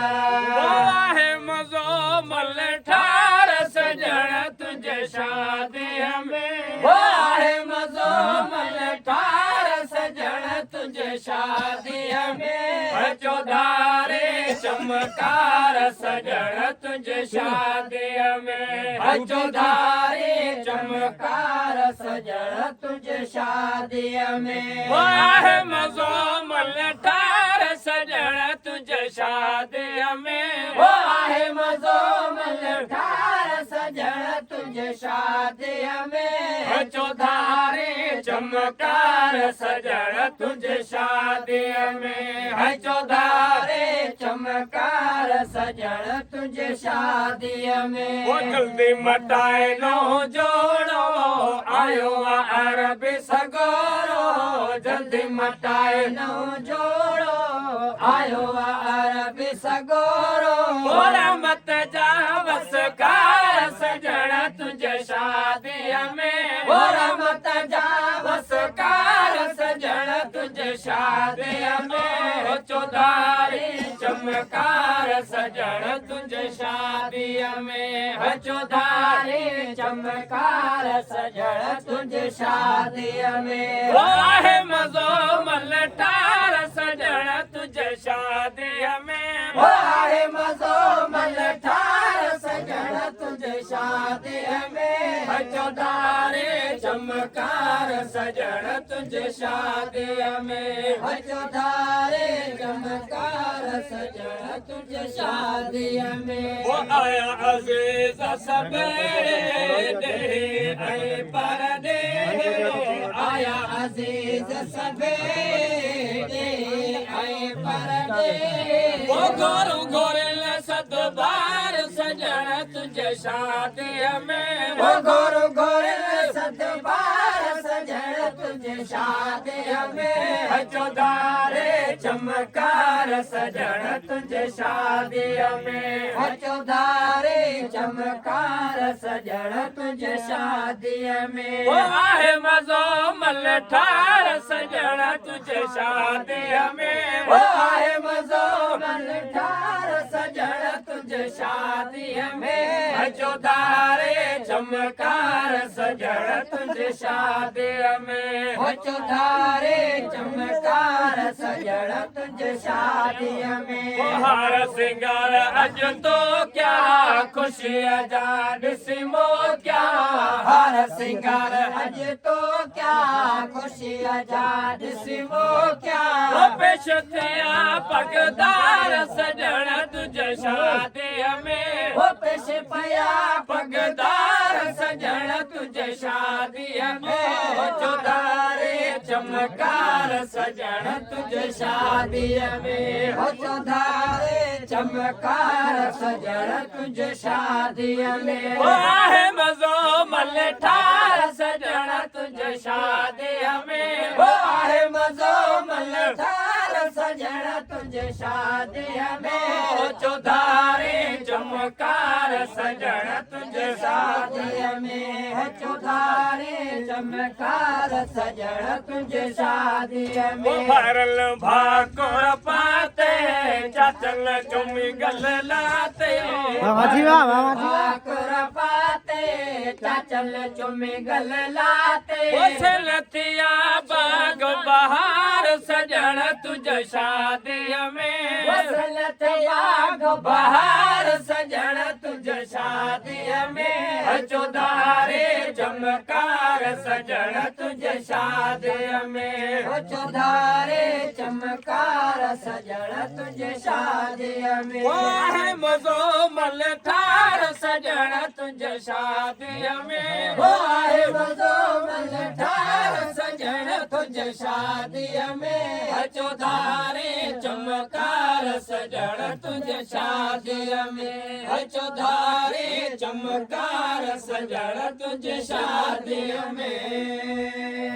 वाहे मज़ो मल ठार सजण तुझे शादी में वाहे मज़ो मल ठार सजण तुझे शादी में चौधारे चमकार सजण तुझे शादी में चौधारे चमकार सजण तुझे शादी में वाहे मज़ो मल ठार सजण तुझे शादी में वाहे मज़ो मल ठार सजण तुझे शादी में चौधारे चमकार सजण तुझे शादी में चौधारे चमकार सजण तुझे शादी में वो जल्दी मटाए नो जोड़ो आयो अरबी सगोरो जल्दी मटाए नो जोड़ो आयो अरबी सगोरो बोरा मत जा बस कार सजण तुझे शादी में बोरा मत जा बस कार सजण तुझे शादी में चौधारी चमकार सजण तुझे शादी में चौधारी चमकार सजण तुझे शादी में वाहे मज़ो मल ठार सजण तुझे शादी में वाहे मज़ो मल ठार सजण तुझे शादी में चौधारी चमकार सजण तुझे शादी में चौधारी चमकार सजण तुझे शादी में वो आया अज़ीज़ सवेरे आए परदे आया अज़ीज़ सवेरे आए परदे वो गोरू गोरल सतबार सजण तुझे शादी में वो गोरू गोरल सतबार सजण तुझे शादी में चौधारे चमकार सजण तुझे शादी में चौधारे चमकार सजण तुझे शादी में वो आहे मज़ो मल ठार सजण तुझे शादी में वो आहे मज़ो मल ठार सजण तुझे शादी में चौधारे चमकार सजण तुझे शादी में चौधारे चमकार सजण तुझे शादी में हार सिंगार अज तो क्या खुशी आजाद सिमो क्या हार सिंगार अज तो क्या खुशी आजाद सिमो क्या वो पेश थिया पगदार सजण तुझे शादी में वो पेश पया पगदार सजण तुझे शादी में चौधारे चमकार सजण तुझे शादी में चौधारे चमकार सजण तुझे शादी में वाहे मज़ो मल ठार सजण तुझे शादी में वाहे मज़ो मल ठार सजण तुझे शादी में चौधारे चमकार सजण तुझे शादी में चौधारे चमकार सजण तुझे शादी में भरल भाकुर पाते चाचल चुमी गल लाते भाकुर पाते चाचल चुमी गल लाते लतिया बाग बहार सजण तुझे शादी में लतिया बहार सजण तुझे शादी में चौधारे चमकार सजण तुझे शादी में चौधारे चमकार सजण तुझे शादी में वाहे मज़ो मल ठार सजण तुझे शादी में वाहे मज़ो मल ठार सजण तुझे शादी में चौधारे चमकार सजण तुझे शादी में चौधारे चमकार सजण तुझे शादी में